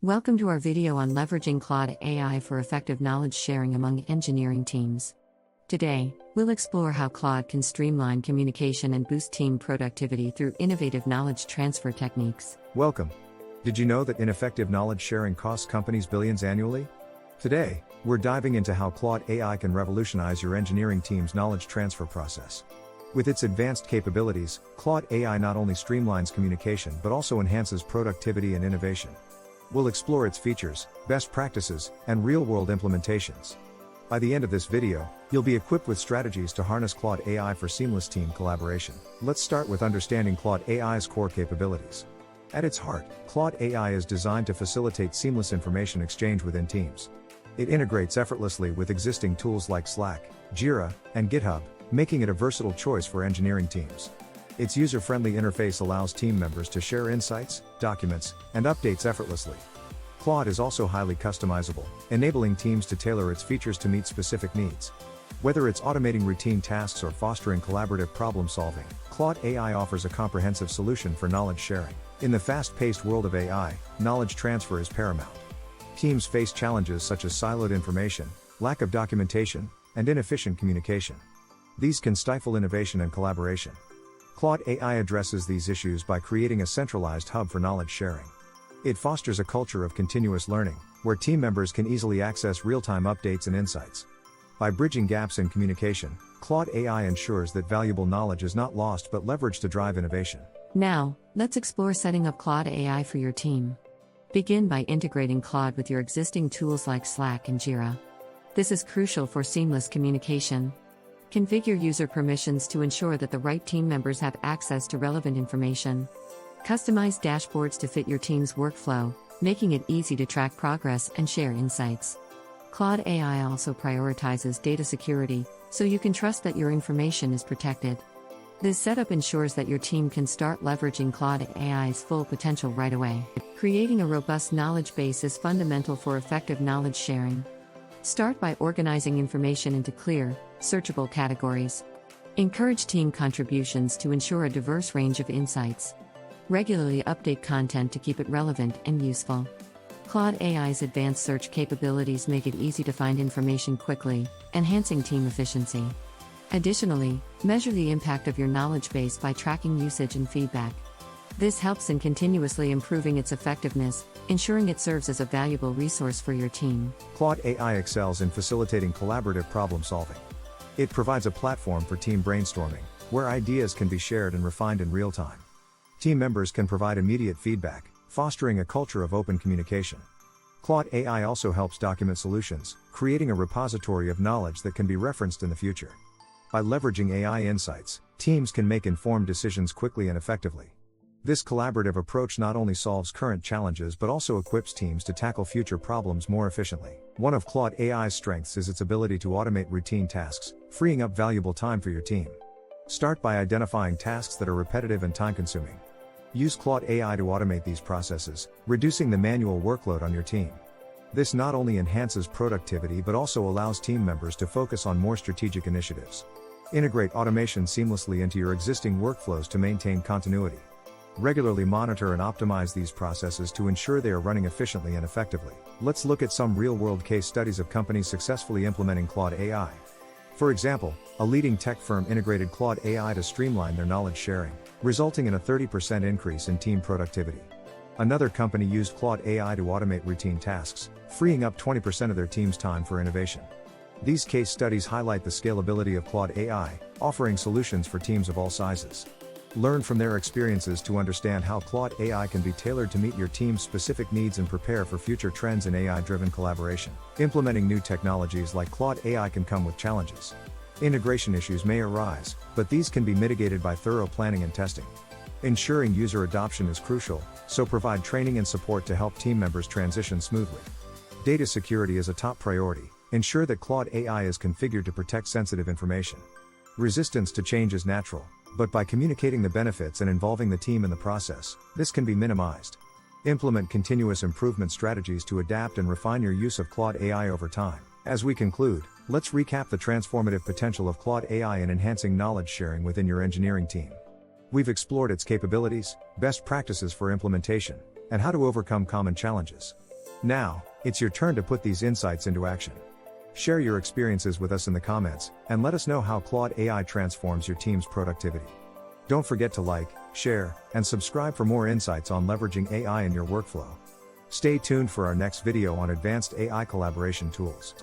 Welcome to our video on leveraging Claude AI for effective knowledge sharing among engineering teams. Today, we'll explore how Claude can streamline communication and boost team productivity through innovative knowledge transfer techniques. Welcome. Did you know that ineffective knowledge sharing costs companies billions annually? Today, we're diving into how Claude AI can revolutionize your engineering team's knowledge transfer process. With its advanced capabilities, Claude AI not only streamlines communication but also enhances productivity and innovation. We'll explore its features, best practices, and real-world implementations. By the end of this video, you'll be equipped with strategies to harness Claude AI for seamless team collaboration. Let's start with understanding Claude AI's core capabilities. At its heart, Claude AI is designed to facilitate seamless information exchange within teams. It integrates effortlessly with existing tools like Slack, Jira, and GitHub, making it a versatile choice for engineering teams. Its user-friendly interface allows team members to share insights, documents, and updates effortlessly. Claude is also highly customizable, enabling teams to tailor its features to meet specific needs. Whether it's automating routine tasks or fostering collaborative problem-solving, Claude AI offers a comprehensive solution for knowledge sharing. In the fast-paced world of AI, knowledge transfer is paramount. Teams face challenges such as siloed information, lack of documentation, and inefficient communication. These can stifle innovation and collaboration. Claude AI addresses these issues by creating a centralized hub for knowledge sharing. It fosters a culture of continuous learning, where team members can easily access real-time updates and insights. By bridging gaps in communication, Claude AI ensures that valuable knowledge is not lost but leveraged to drive innovation. Now, let's explore setting up Claude AI for your team. Begin by integrating Claude with your existing tools like Slack and Jira. This is crucial for seamless communication. Configure user permissions to ensure that the right team members have access to relevant information. Customize dashboards to fit your team's workflow, making it easy to track progress and share insights. Claude AI also prioritizes data security, so you can trust that your information is protected. This setup ensures that your team can start leveraging Claude AI's full potential right away. Creating a robust knowledge base is fundamental for effective knowledge sharing. Start by organizing information into clear, searchable categories. Encourage team contributions to ensure a diverse range of insights. Regularly update content to keep it relevant and useful. Claude AI's advanced search capabilities make it easy to find information quickly, enhancing team efficiency. Additionally, measure the impact of your knowledge base by tracking usage and feedback. This helps in continuously improving its effectiveness, ensuring it serves as a valuable resource for your team. Claude AI excels in facilitating collaborative problem-solving. It provides a platform for team brainstorming, where ideas can be shared and refined in real time. Team members can provide immediate feedback, fostering a culture of open communication. Claude AI also helps document solutions, creating a repository of knowledge that can be referenced in the future. By leveraging AI insights, teams can make informed decisions quickly and effectively. This collaborative approach not only solves current challenges but also equips teams to tackle future problems more efficiently. One of Claude AI's strengths is its ability to automate routine tasks, freeing up valuable time for your team. Start by identifying tasks that are repetitive and time-consuming. Use Claude AI to automate these processes, reducing the manual workload on your team. This not only enhances productivity but also allows team members to focus on more strategic initiatives. Integrate automation seamlessly into your existing workflows to maintain continuity. Regularly monitor and optimize these processes to ensure they are running efficiently and effectively. Let's look at some real-world case studies of companies successfully implementing Claude AI. For example, a leading tech firm integrated Claude AI to streamline their knowledge sharing, resulting in a 30% increase in team productivity. Another company used Claude AI to automate routine tasks, freeing up 20% of their team's time for innovation. These case studies highlight the scalability of Claude AI, offering solutions for teams of all sizes. Learn from their experiences to understand how Claude AI can be tailored to meet your team's specific needs and prepare for future trends in AI-driven collaboration. Implementing new technologies like Claude AI can come with challenges. Integration issues may arise, but these can be mitigated by thorough planning and testing. Ensuring user adoption is crucial, so provide training and support to help team members transition smoothly. Data security is a top priority. Ensure that Claude AI is configured to protect sensitive information. Resistance to change is natural, but by communicating the benefits and involving the team in the process, this can be minimized. Implement continuous improvement strategies to adapt and refine your use of Claude AI over time. As we conclude, let's recap the transformative potential of Claude AI in enhancing knowledge sharing within your engineering team. We've explored its capabilities, best practices for implementation, and how to overcome common challenges. Now, it's your turn to put these insights into action. Share your experiences with us in the comments, and let us know how Claude AI transforms your team's productivity. Don't forget to like, share, and subscribe for more insights on leveraging AI in your workflow. Stay tuned for our next video on advanced AI collaboration tools.